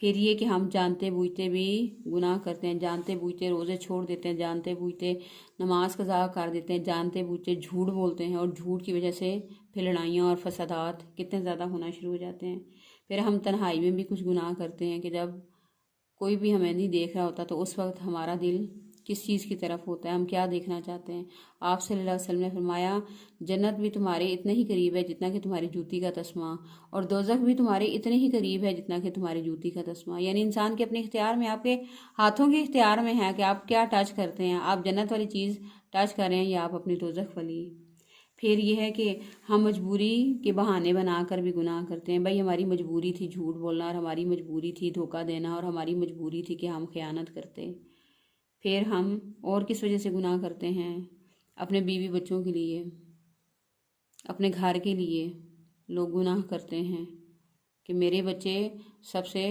پھر یہ کہ ہم جانتے بوجھتے بھی گناہ کرتے ہیں، جانتے بوجھتے روزے چھوڑ دیتے ہیں، جانتے بوجھتے نماز قضا کر دیتے ہیں، جانتے بوجھتے جھوٹ بولتے ہیں، اور جھوٹ کی وجہ سے پھر لڑائیاں اور فسادات کتنے زیادہ ہونا شروع ہو جاتے ہیں۔ پھر ہم تنہائی میں بھی کچھ گناہ کرتے ہیں کہ جب کوئی بھی ہمیں نہیں دیکھ رہا ہوتا تو اس وقت ہمارا دل کس چیز کی طرف ہوتا ہے، ہم کیا دیکھنا چاہتے ہیں۔ آپ صلی اللہ علیہ وسلم نے فرمایا جنت بھی تمہارے اتنے ہی قریب ہے جتنا کہ تمہاری جوتی کا تسمہ، اور دوزخ بھی تمہارے اتنے ہی قریب ہے جتنا کہ تمہاری جوتی کا تسمہ۔ یعنی انسان کے اپنے اختیار میں، آپ کے ہاتھوں کے اختیار میں ہے کہ آپ کیا ٹچ کرتے ہیں، آپ جنت والی چیز ٹچ کر رہے ہیں یا آپ اپنی دوزخ والی۔ پھر یہ ہے کہ ہم مجبوری کے بہانے بنا کر بھی گناہ کرتے ہیں۔ بھائی ہماری مجبوری تھی جھوٹ بولنا، اور ہماری مجبوری تھی دھوکہ دینا، اور ہماری مجبوری تھی کہ ہم خیانت کرتے۔ پھر ہم اور کس وجہ سے گناہ کرتے ہیں؟ اپنے بیوی بچوں کے لیے، اپنے گھر کے لیے لوگ گناہ کرتے ہیں کہ میرے بچے سب سے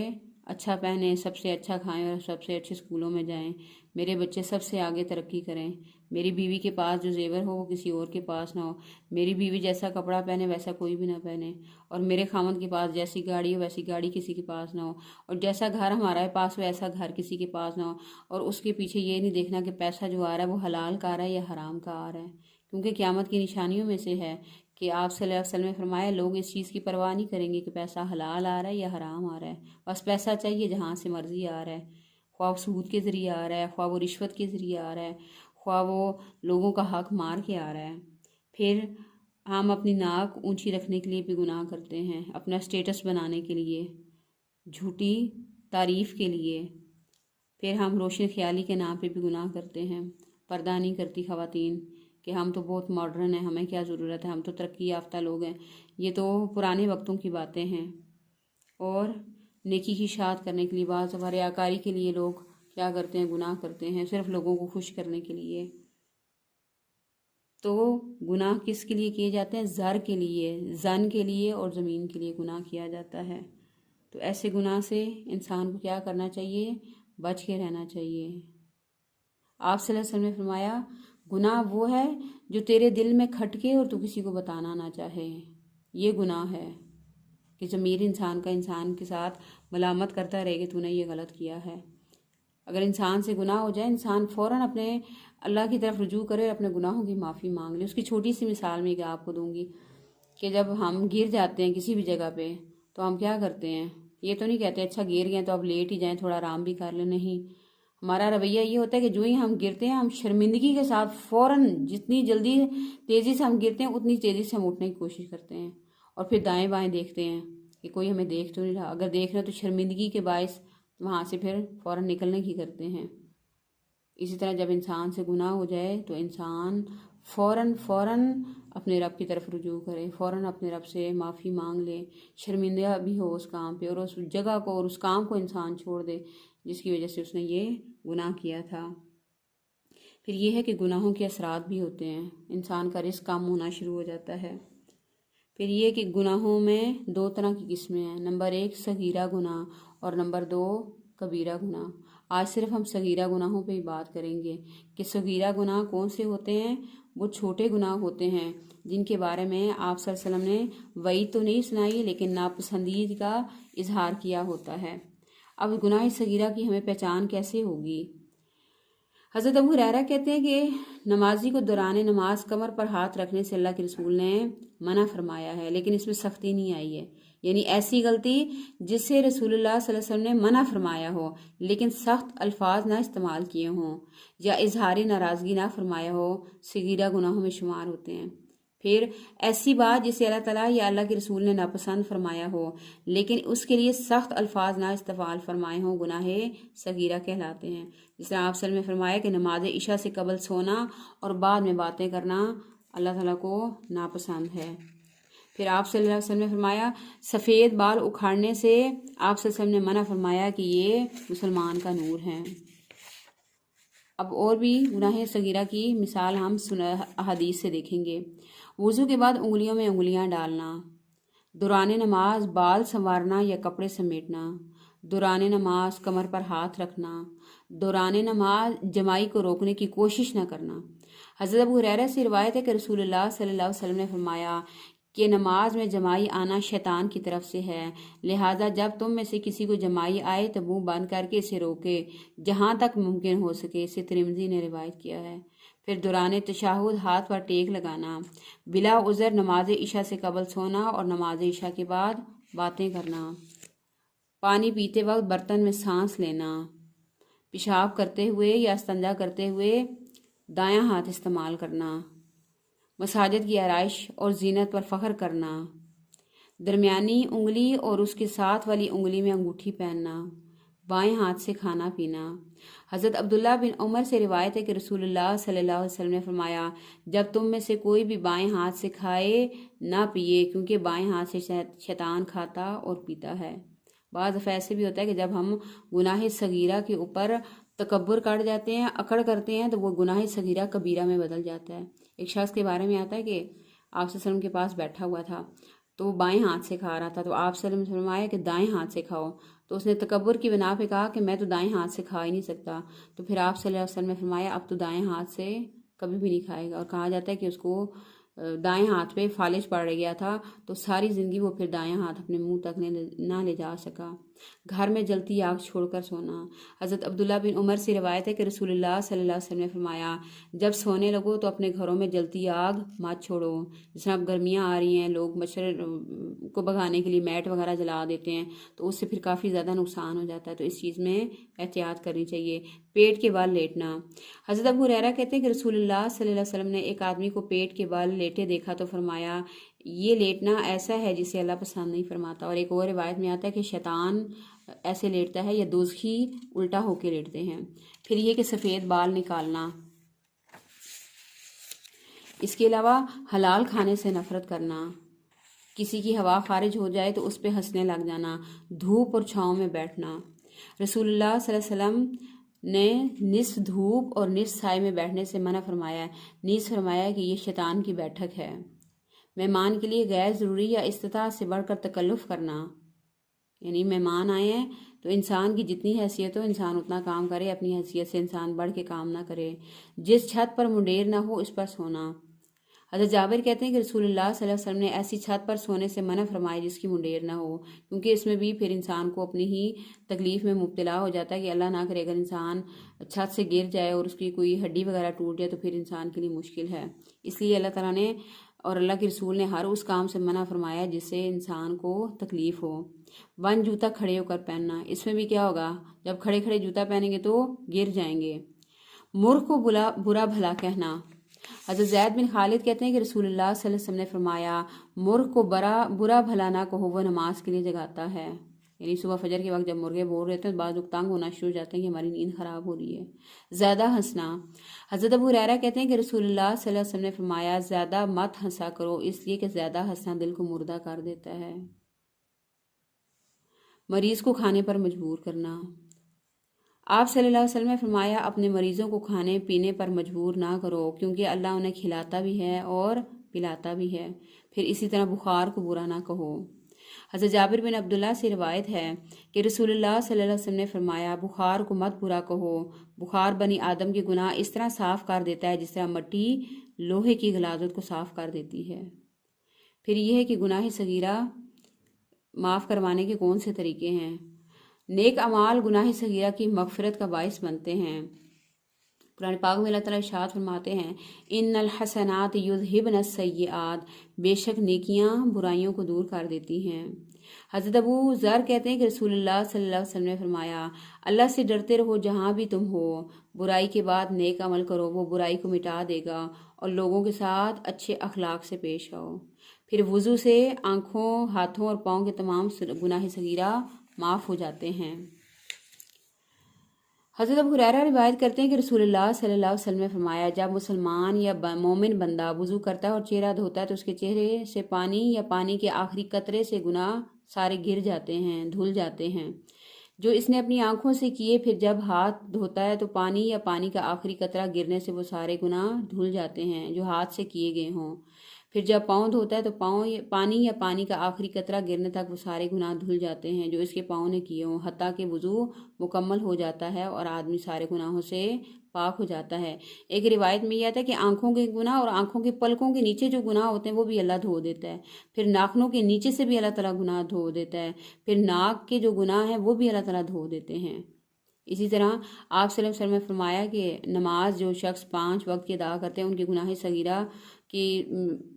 اچھا پہنیں، سب سے اچھا کھائیں اور سب سے اچھے اسکولوں میں جائیں، میرے بچے سب سے آگے ترقی کریں، میری بیوی کے پاس جو زیور ہو وہ کسی اور کے پاس نہ ہو، میری بیوی جیسا کپڑا پہنے ویسا کوئی بھی نہ پہنے، اور میرے خامد کے پاس جیسی گاڑی ہو ویسی گاڑی کسی کے پاس نہ ہو، اور جیسا گھر ہمارے پاس ہو ایسا گھر کسی کے پاس نہ ہو، اور اس کے پیچھے یہ نہیں دیکھنا کہ پیسہ جو آ رہا ہے وہ حلال کا آ رہا ہے یا حرام کا آ رہا ہے، کیونکہ قیامت کی نشانیوں میں سے ہے کہ آپ صلی اللہ علیہ وسلم نے فرمایا لوگ اس چیز کی پرواہ نہیں کریں گے کہ پیسہ حلال آ رہا ہے یا حرام آ رہا ہے، بس پیسہ چاہیے جہاں سے مرضی آ رہا ہے، خواہ وہ سود کے ذریعے آ رہا ہے، خواہ وہ رشوت کے ذریعے آ رہا ہے، خواہ وہ لوگوں کا حق مار کے آ رہا ہے۔ پھر ہم اپنی ناک اونچی رکھنے کے لیے بھی گناہ کرتے ہیں، اپنا سٹیٹس بنانے کے لیے، جھوٹی تعریف کے لیے۔ پھر ہم روشن خیالی کے نام پہ بھی گناہ کرتے ہیں، پردہ نہیں کرتی خواتین کہ ہم تو بہت ماڈرن ہیں، ہمیں کیا ضرورت ہے، ہم تو ترقی یافتہ لوگ ہیں، یہ تو پرانے وقتوں کی باتیں ہیں۔ اور نیکی کی اشاعت کرنے کے لیے بعض دفعہ ریاکاری کے لیے لوگ کیا کرتے ہیں، گناہ کرتے ہیں صرف لوگوں کو خوش کرنے کے لیے۔ تو گناہ کس کے لیے کیے جاتے ہیں؟ زر کے لیے، زن کے لیے اور زمین کے لیے گناہ کیا جاتا ہے۔ تو ایسے گناہ سے انسان کو کیا کرنا چاہیے؟ بچ کے رہنا چاہیے۔ آپ صلی اللہ علیہ وسلم نے فرمایا گناہ وہ ہے جو تیرے دل میں کھٹکے اور تو کسی کو بتانا نہ چاہے، یہ گناہ ہے کہ ضمیر انسان کا انسان کے ساتھ ملامت کرتا رہے کہ تو نے یہ غلط کیا ہے۔ اگر انسان سے گناہ ہو جائے، انسان فوراً اپنے اللہ کی طرف رجوع کرے، اپنے گناہوں کی معافی مانگ لے۔ اس کی چھوٹی سی مثال میں آپ کو دوں گی کہ جب ہم گر جاتے ہیں کسی بھی جگہ پہ تو ہم کیا کرتے ہیں؟ یہ تو نہیں کہتے اچھا گر گئے تو اب لیٹ ہی جائیں، تھوڑا آرام بھی کر لیں، نہیں، ہمارا رویہ یہ ہوتا ہے کہ جو ہی ہم گرتے ہیں ہم شرمندگی کے ساتھ فوراً جتنی جلدی تیزی سے ہم گرتے ہیں اتنی تیزی سے ہم اٹھنے کی کوشش کرتے ہیں، اور پھر دائیں بائیں دیکھتے ہیں کہ کوئی ہمیں دیکھ تو نہیں رہا، اگر دیکھ رہے تو شرمندگی کے باعث وہاں سے پھر فوراً نکلنے کی کرتے ہیں۔ اسی طرح جب انسان سے گناہ ہو جائے تو انسان فوراً اپنے رب کی طرف رجوع کرے، فوراً اپنے رب سے معافی مانگ لے، شرمندہ بھی ہو اس کام پہ، اور اس جگہ کو اور اس کام کو انسان چھوڑ دے جس کی وجہ سے اس نے یہ گناہ کیا تھا۔ پھر یہ ہے کہ گناہوں کے اثرات بھی ہوتے ہیں، انسان کا رزق کم ہونا شروع ہو جاتا ہے۔ پھر یہ کہ گناہوں میں دو طرح کی قسمیں ہیں، نمبر 1 صغیرہ گناہ اور نمبر 2 کبیرہ گناہ۔ آج صرف ہم صغیرہ گناہوں پہ ہی بات کریں گے کہ صغیرہ گناہ کون سے ہوتے ہیں۔ وہ چھوٹے گناہ ہوتے ہیں جن کے بارے میں آپ صلی اللہ علیہ وسلم نے وعید تو نہیں سنائی لیکن ناپسندید کا اظہار کیا ہوتا ہے۔ اب گناہ صغیرہ کی ہمیں پہچان کیسے ہوگی؟ حضرت ابو ہریرہ کہتے ہیں کہ نمازی کو دوران نماز کمر پر ہاتھ رکھنے سے اللہ کے رسول نے منع فرمایا ہے، لیکن اس میں سختی نہیں آئی ہے، یعنی ایسی غلطی جس سے رسول اللہ صلی اللہ علیہ وسلم نے منع فرمایا ہو لیکن سخت الفاظ نہ استعمال کیے ہوں یا اظہار ناراضگی نہ فرمایا ہو، صغیرہ گناہوں میں شمار ہوتے ہیں۔ پھر ایسی بات جسے اللہ تعالیٰ یا اللہ کے رسول نے ناپسند فرمایا ہو لیکن اس کے لیے سخت الفاظ نہ استعمال فرمائے ہوں، گناہ صغیرہ کہلاتے ہیں۔ جس طرح آپ صلی اللہ علیہ وسلم نے فرمایا کہ نماز عشاء سے قبل سونا اور بعد میں باتیں کرنا اللہ تعالیٰ کو ناپسند ہے۔ پھر آپ صلی اللہ علیہ وسلم نے فرمایا سفید بال اکھاڑنے سے آپ صلی اللہ علیہ وسلم نے منع فرمایا کہ یہ مسلمان کا نور ہے۔ اب اور بھی گناہ صغیرہ کی مثال ہم احادیث سے دیکھیں گے۔ وضو کے بعد انگلیوں میں انگلیاں ڈالنا، دوران نماز بال سنوارنا یا کپڑے سمیٹنا، دوران نماز کمر پر ہاتھ رکھنا، دوران نماز جمائی کو روکنے کی کوشش نہ کرنا۔ حضرت ابو ہریرہ سے روایت ہے کہ رسول اللہ صلی اللہ علیہ وسلم نے فرمایا کہ نماز میں جمائی آنا شیطان کی طرف سے ہے، لہٰذا جب تم میں سے کسی کو جمائی آئے تو منہ بند کر کے اسے روکے جہاں تک ممکن ہو سکے۔ اسے ترمذی نے روایت کیا ہے۔ پھر دوران تشہد ہاتھ پر ٹیک لگانا، بلا عذر نماز عشاء سے قبل سونا اور نماز عشاء کے بعد باتیں کرنا، پانی پیتے وقت برتن میں سانس لینا، پیشاب کرتے ہوئے یا استنجا کرتے ہوئے دایاں ہاتھ استعمال کرنا، مساجد کی آرائش اور زینت پر فخر کرنا، درمیانی انگلی اور اس کے ساتھ والی انگلی میں انگوٹھی پہننا، بائیں ہاتھ سے کھانا پینا۔ حضرت عبداللہ بن عمر سے روایت ہے کہ رسول اللہ صلی اللہ علیہ وسلم نے فرمایا، جب تم میں سے کوئی بھی بائیں ہاتھ سے کھائے نہ پیے، کیونکہ بائیں ہاتھ سے شیطان کھاتا اور پیتا ہے۔ بعض دفعہ ایسے بھی ہوتا ہے کہ جب ہم گناہ صغیرہ کے اوپر تکبر کر جاتے ہیں، اکڑ کرتے ہیں، تو وہ گناہ صغیرہ کبیرہ میں بدل جاتا ہے۔ ایک شخص کے بارے میں آتا ہے کہ آپ صلی اللہ علیہ وسلم کے پاس بیٹھا ہوا تھا تو وہ بائیں ہاتھ سے کھا رہا تھا، تو آپ صلی اللہ علیہ وسلم نے فرمایا کہ دائیں ہاتھ سے کھاؤ، تو اس نے تکبر کی بنا پہ کہا کہ میں تو دائیں ہاتھ سے کھا ہی نہیں سکتا، تو پھر آپ صلی اللہ علیہ وسلم نے فرمایا اب تو دائیں ہاتھ سے کبھی بھی نہیں کھائے گا، اور کہا جاتا ہے کہ اس کو دائیں ہاتھ پہ فالج پڑ گیا تھا، تو ساری زندگی وہ پھر دائیں ہاتھ اپنے منہ تک نہ لے جا سکا۔ گھر میں جلتی آگ چھوڑ کر سونا، حضرت عبداللہ بن عمر سے روایت ہے کہ رسول اللہ صلی اللہ علیہ وسلم نے فرمایا، جب سونے لگو تو اپنے گھروں میں جلتی آگ مت چھوڑو۔ جس طرح اب گرمیاں آ رہی ہیں، لوگ مچھر کو بھگانے کے لیے میٹ وغیرہ جلا دیتے ہیں، تو اس سے پھر کافی زیادہ نقصان ہو جاتا ہے، تو اس چیز میں احتیاط کرنی چاہیے۔ پیٹ کے بال لیٹنا، حضرت ابو ہریرہ کہتے ہیں کہ رسول اللہ صلی اللہ علیہ وسلم نے ایک آدمی کو پیٹ کے بال لیٹے دیکھا تو فرمایا، یہ لیٹنا ایسا ہے جسے اللہ پسند نہیں فرماتا۔ اور ایک اور روایت میں آتا ہے کہ شیطان ایسے لیٹتا ہے یا دوزخی الٹا ہو کے لیٹتے ہیں۔ پھر یہ کہ سفید بال نکالنا، اس کے علاوہ حلال کھانے سے نفرت کرنا، کسی کی ہوا خارج ہو جائے تو اس پہ ہنسنے لگ جانا، دھوپ اور چھاؤں میں بیٹھنا۔ رسول اللہ صلی اللہ علیہ وسلم نے نصف دھوپ اور نصف سائے میں بیٹھنے سے منع فرمایا ہے، نیز فرمایا کہ یہ شیطان کی بیٹھک ہے۔ مہمان کے لیے غیر ضروری یا استطاعت سے بڑھ کر تکلف کرنا، یعنی مہمان آئے ہیں تو انسان کی جتنی حیثیت ہو انسان اتنا کام کرے، اپنی حیثیت سے انسان بڑھ کے کام نہ کرے۔ جس چھت پر منڈیر نہ ہو اس پر سونا، حضرت جابر کہتے ہیں کہ رسول اللہ صلی اللہ علیہ وسلم نے ایسی چھت پر سونے سے منع فرمایا جس کی منڈیر نہ ہو، کیونکہ اس میں بھی پھر انسان کو اپنی ہی تکلیف میں مبتلا ہو جاتا ہے کہ اللہ نہ کرے اگر انسان چھت سے گر جائے اور اس کی کوئی ہڈی وغیرہ ٹوٹ جائے تو پھر انسان کے لیے مشکل ہے۔ اس لیے اللہ تعالیٰ نے اور اللہ کے رسول نے ہر اس کام سے منع فرمایا جس سے انسان کو تکلیف ہو۔ ون جوتا کھڑے ہو کر پہننا، اس میں بھی کیا ہوگا، جب کھڑے کھڑے جوتا پہنیں گے تو گر جائیں گے۔ مرغ کو برا بھلا کہنا، حضرت زید بن خالد کہتے ہیں کہ رسول اللہ صلی اللہ علیہ وسلم نے فرمایا، مرغ کو برا بھلا نہ کہو، وہ نماز کے لیے جگاتا ہے۔ یعنی صبح فجر کے وقت جب مرغے بول رہے تھے تو بعض لوگ تنگ ہونا شروع ہو جاتے ہیں کہ ہماری نیند خراب ہو رہی ہے۔ زیادہ ہنسنا، حضرت ابو ہریرہ کہتے ہیں کہ رسول اللہ صلی اللہ علیہ وسلم نے فرمایا، زیادہ مت ہنسا کرو، اس لیے کہ زیادہ ہنسنا دل کو مردہ کر دیتا ہے۔ مریض کو کھانے پر مجبور کرنا، آپ صلی اللہ علیہ وسلم نے فرمایا، اپنے مریضوں کو کھانے پینے پر مجبور نہ کرو، کیونکہ اللہ انہیں کھلاتا بھی ہے اور پلاتا بھی ہے۔ پھر اسی طرح بخار کو برا نہ کہو۔ حضرت جابر بن عبداللہ سے روایت ہے کہ رسول اللہ صلی اللہ علیہ وسلم نے فرمایا، بخار کو مت برا کہو، بخار بنی آدم کے گناہ اس طرح صاف کر دیتا ہے جس طرح مٹی لوہے کی غلاظت کو صاف کر دیتی ہے۔ پھر یہ ہے کہ گناہ صغیرہ معاف کروانے کے کون سے طریقے ہیں۔ نیک اعمال گناہ صغیرہ کی مغفرت کا باعث بنتے ہیں۔ قرآن پاک میں اللہ تعالیٰ ارشاد فرماتے ہیں، ان الحسنات یذہبن السیئات، بے شک نیکیاں برائیوں کو دور کر دیتی ہیں۔ حضرت ابو ذر کہتے ہیں کہ رسول اللہ صلی اللہ علیہ وسلم نے فرمایا، اللہ سے ڈرتے رہو جہاں بھی تم ہو، برائی کے بعد نیک عمل کرو، وہ برائی کو مٹا دے گا، اور لوگوں کے ساتھ اچھے اخلاق سے پیش آؤ۔ پھر وضو سے آنکھوں، ہاتھوں اور پاؤں کے تمام گناہ صغیرہ معاف ہو جاتے ہیں۔ حضرت ابو ہریرہ روایت کرتے ہیں کہ رسول اللہ صلی اللہ علیہ وسلم نے فرمایا، جب مسلمان یا مومن بندہ وضو کرتا ہے اور چہرہ دھوتا ہے تو اس کے چہرے سے پانی یا پانی کے آخری قطرے سے گناہ سارے گر جاتے ہیں، دھل جاتے ہیں جو اس نے اپنی آنکھوں سے کیے۔ پھر جب ہاتھ دھوتا ہے تو پانی یا پانی کا آخری قطرہ گرنے سے وہ سارے گناہ دھل جاتے ہیں جو ہاتھ سے کیے گئے ہوں۔ پھر جب پاؤں دھوتا ہے تو پانی یا پانی کا آخری قطرہ گرنے تک وہ سارے گناہ دھل جاتے ہیں جو اس کے پاؤں نے کیے ہوں، حتیٰ کہ وضو مکمل ہو جاتا ہے اور آدمی سارے گناہوں سے پاک ہو جاتا ہے۔ ایک روایت میں یہ آتا ہے کہ آنکھوں کے گناہ اور آنکھوں کے پلکوں کے نیچے جو گناہ ہوتے ہیں وہ بھی اللہ دھو دیتا ہے، پھر ناخنوں کے نیچے سے بھی اللہ تعالیٰ گناہ دھو دیتا ہے، پھر ناک کے جو گناہ ہیں وہ بھی اللہ تعالیٰ دھو دیتے ہیں۔ اسی طرح آپ صلی اللہ علیہ وسلم نے فرمایا کہ نماز جو شخص 5 وقت کی ادا کرتے ہیں ان کے گناہ صغیرہ کی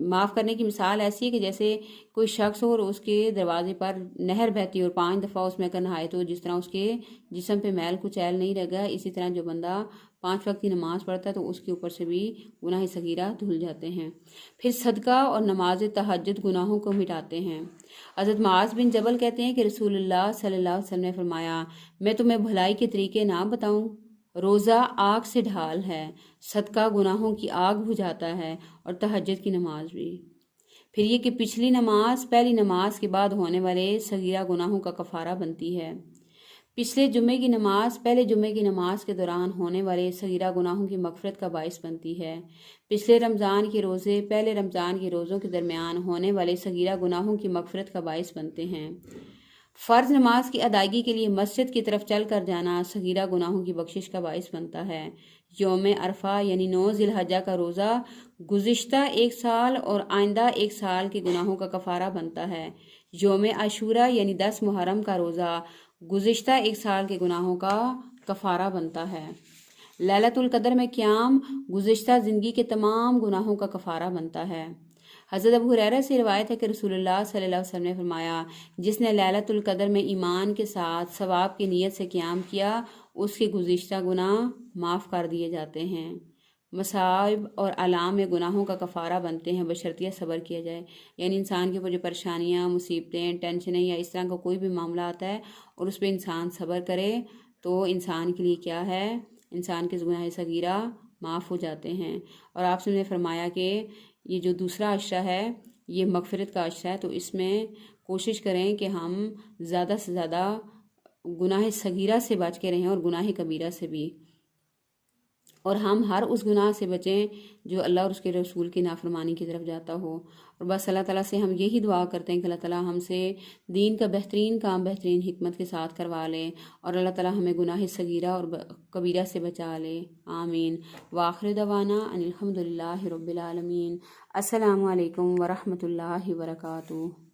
معاف کرنے کی مثال ایسی ہے کہ جیسے کوئی شخص ہو اور اس کے دروازے پر نہر بہتی اور 5 دفعہ اس میں اگر نہائے تو جس طرح اس کے جسم پہ میل کچیل نہیں رہ گیا، اسی طرح جو بندہ 5 وقت کی نماز پڑھتا ہے تو اس کے اوپر سے بھی گناہ صغیرہ دھل جاتے ہیں۔ پھر صدقہ اور نماز تہجد گناہوں کو مٹاتے ہیں۔ حضرت معاذ بن جبل کہتے ہیں کہ رسول اللہ صلی اللہ علیہ وسلم نے فرمایا، میں تمہیں بھلائی کے طریقے نہ بتاؤں؟ روزہ آگ سے ڈھال ہے، صدقہ گناہوں کی آگ بجھاتا ہے، اور تہجد کی نماز بھی۔ پھر یہ کہ پچھلی نماز پہلی نماز کے بعد ہونے والے صغیرہ گناہوں کا کفارہ بنتی ہے۔ پچھلے جمعے کی نماز پہلے جمعے کی نماز کے دوران ہونے والے صغیرہ گناہوں کی مغفرت کا باعث بنتی ہے۔ پچھلے رمضان کے روزے پہلے رمضان کے روزوں کے درمیان ہونے والے صغیرہ گناہوں کی مغفرت کا باعث بنتے ہیں۔ فرض نماز کی ادائیگی کے لیے مسجد کی طرف چل کر جانا صغیرہ گناہوں کی بخشش کا باعث بنتا ہے۔ یوم عرفہ یعنی 9 ذی الحجہ کا روزہ گزشتہ 1 سال اور آئندہ 1 سال کے گناہوں کا کفارہ بنتا ہے۔ یوم عاشوراء یعنی 10 محرم کا روزہ گزشتہ 1 سال کے گناہوں کا کفارہ بنتا ہے۔ لیلۃ القدر میں قیام گزشتہ زندگی کے تمام گناہوں کا کفارہ بنتا ہے۔ حضرت ابو ہریرہ سے روایت ہے کہ رسول اللہ صلی اللہ علیہ وسلم نے فرمایا، جس نے لیلۃ القدر میں ایمان کے ساتھ ثواب کی نیت سے قیام کیا اس کے گزشتہ گناہ معاف کر دیے جاتے ہیں۔ مصائب اور علام گناہوں کا کفارہ بنتے ہیں بشرطیہ صبر کیا جائے، یعنی انسان کے اوپر جو پریشانیاں، مصیبتیں، ٹینشنیں یا اس طرح کا کوئی بھی معاملہ آتا ہے اور اس پہ انسان صبر کرے تو انسان کے لیے کیا ہے، انسان کے گناہ صغیرہ معاف ہو جاتے ہیں۔ اور آپ سے نے فرمایا کہ یہ جو دوسرا عشرہ ہے یہ مغفرت کا عشرہ ہے، تو اس میں کوشش کریں کہ ہم زیادہ سے زیادہ گناہ صغیرہ سے بچ کے رہیں اور گناہ کبیرہ سے بھی، اور ہم ہر اس گناہ سے بچیں جو اللہ اور اس کے رسول کی نافرمانی کی طرف جاتا ہو۔ اور بس اللہ تعالیٰ سے ہم یہی دعا کرتے ہیں کہ اللہ تعالیٰ ہم سے دین کا بہترین کام بہترین حکمت کے ساتھ کروا لے، اور اللہ تعالیٰ ہمیں گناہ صغیرہ اور کبیرہ سے بچا لے، آمین۔ وآخر دعوانا ان الحمد للہ رب العالمین۔ السلام علیکم ورحمۃ اللہ وبرکاتہ۔